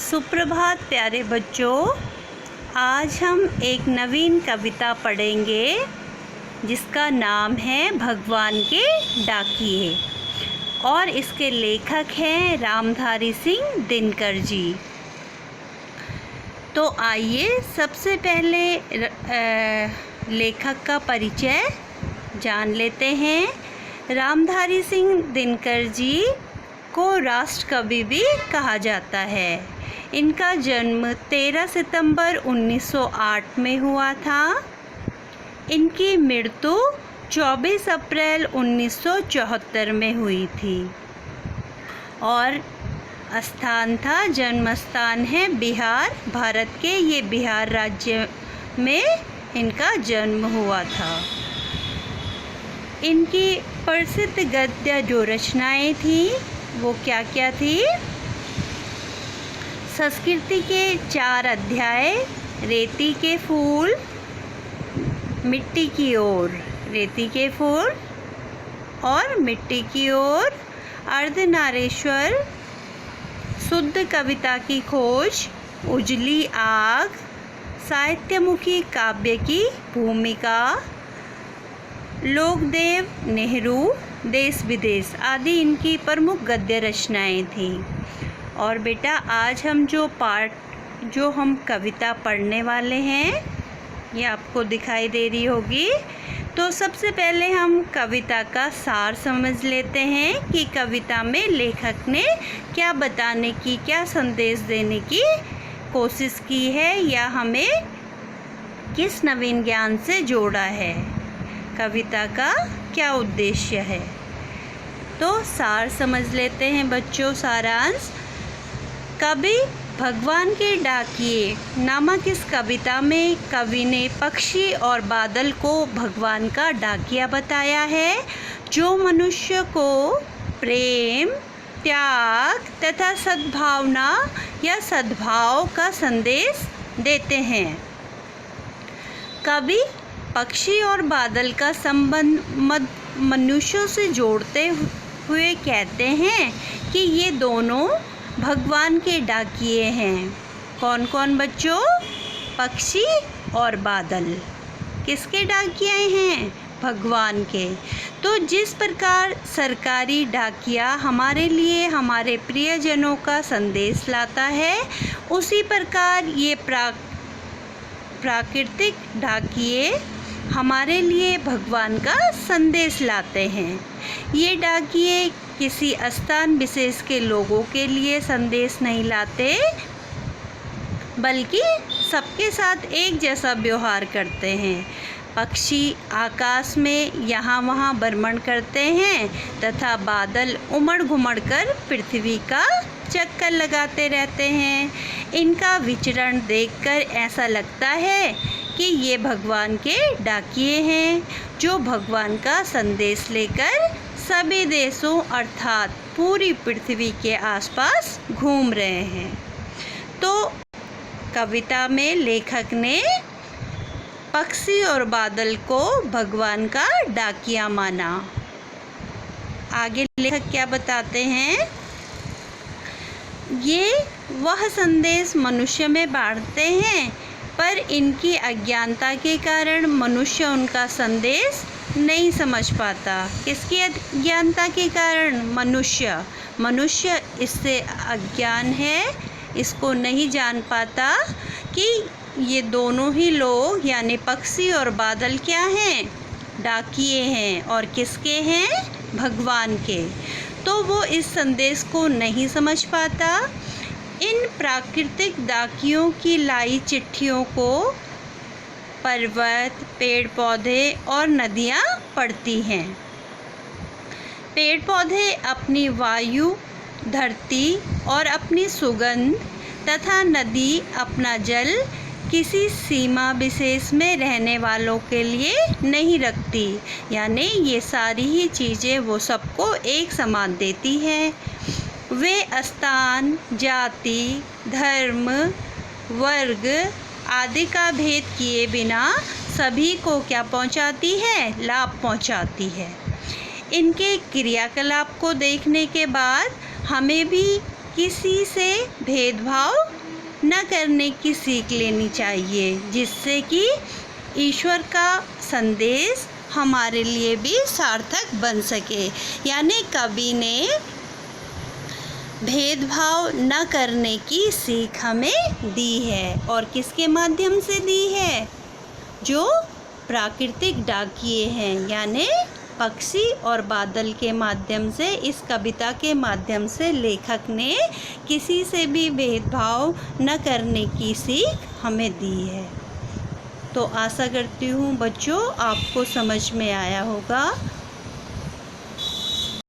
सुप्रभात प्यारे बच्चों। आज हम एक नवीन कविता पढ़ेंगे जिसका नाम है भगवान के डाकिए और इसके लेखक हैं रामधारी सिंह दिनकर जी। तो आइए सबसे पहले लेखक का परिचय जान लेते हैं। रामधारी सिंह दिनकर जी को राष्ट्र कवि भी कहा जाता है। इनका जन्म 13 सितंबर 1908 में हुआ था। इनकी मृत्यु 24 अप्रैल 1974 में हुई थी और जन्म स्थान है बिहार, भारत के। ये बिहार राज्य में इनका जन्म हुआ था। इनकी प्रसिद्ध गद्य जो रचनाएं थी वो क्या क्या थी? संस्कृति के 4 अध्याय, रेती के फूल, मिट्टी की ओर, रेती के फूल और मिट्टी की ओर, अर्धनारीश्वर, शुद्ध कविता की खोज, उजली आग, साहित्यमुखी काव्य की भूमिका, लोकदेव, नेहरू, देश विदेश आदि इनकी प्रमुख गद्य रचनाएं थीं। और बेटा आज हम जो हम कविता पढ़ने वाले हैं ये आपको दिखाई दे रही होगी। तो सबसे पहले हम कविता का सार समझ लेते हैं कि कविता में लेखक ने क्या बताने की, क्या संदेश देने की कोशिश की है या हमें किस नवीन ज्ञान से जोड़ा है, कविता का क्या उद्देश्य है। तो सार समझ लेते हैं बच्चों। सारांश: कवि भगवान के डाकिए नामक इस कविता में कवि ने पक्षी और बादल को भगवान का डाकिया बताया है, जो मनुष्य को प्रेम, त्याग तथा सद्भावना या सद्भाव का संदेश देते हैं। कवि पक्षी और बादल का संबंध मनुष्यों से जोड़ते हुए कहते हैं कि ये दोनों भगवान के डाकिए हैं। कौन कौन बच्चों? पक्षी और बादल किसके डाकिए हैं? भगवान के। तो जिस प्रकार सरकारी डाकिया हमारे लिए हमारे प्रियजनों का संदेश लाता है, उसी प्रकार ये प्राकृतिक डाकिए हमारे लिए भगवान का संदेश लाते हैं। ये डाकिए किसी स्थान विशेष के लोगों के लिए संदेश नहीं लाते, बल्कि सबके साथ एक जैसा व्यवहार करते हैं। पक्षी आकाश में यहाँ वहाँ भ्रमण करते हैं तथा बादल उमड़ घुमड़ कर पृथ्वी का चक्कर लगाते रहते हैं। इनका विचरण देखकर ऐसा लगता है कि ये भगवान के डाकिए हैं, जो भगवान का संदेश लेकर सभी देशों अर्थात पूरी पृथ्वी के आसपास घूम रहे हैं। तो कविता में लेखक ने पक्षी और बादल को भगवान का डाकिया माना। आगे लेखक क्या बताते हैं? ये वह संदेश मनुष्य में बांटते हैं, पर इनकी अज्ञानता के कारण मनुष्य उनका संदेश नहीं समझ पाता। किसकी अज्ञानता के कारण? मनुष्य इससे अज्ञान है, इसको नहीं जान पाता कि ये दोनों ही लोग यानी पक्षी और बादल क्या हैं? डाकिए हैं। और किसके हैं? भगवान के। तो वो इस संदेश को नहीं समझ पाता। इन प्राकृतिक डाकियों की लाई चिट्ठियों को पर्वत, पेड़ पौधे और नदियाँ पढ़ती हैं। पेड़ पौधे अपनी वायु, धरती और अपनी सुगंध तथा नदी अपना जल किसी सीमा विशेष में रहने वालों के लिए नहीं रखती, यानी ये सारी ही चीज़ें वो सबको एक समान देती हैं। वे स्थान, जाति, धर्म, वर्ग आदि का भेद किए बिना सभी को क्या पहुंचाती है? लाभ पहुंचाती है। इनके क्रियाकलाप को देखने के बाद हमें भी किसी से भेदभाव न करने की सीख लेनी चाहिए, जिससे कि ईश्वर का संदेश हमारे लिए भी सार्थक बन सके। यानी कवि ने भेदभाव न करने की सीख हमें दी है। और किसके माध्यम से दी है? जो प्राकृतिक डाकिये हैं, यानी पक्षी और बादल के माध्यम से, इस कविता के माध्यम से लेखक ने किसी से भी भेदभाव न करने की सीख हमें दी है। तो आशा करती हूँ बच्चों आपको समझ में आया होगा।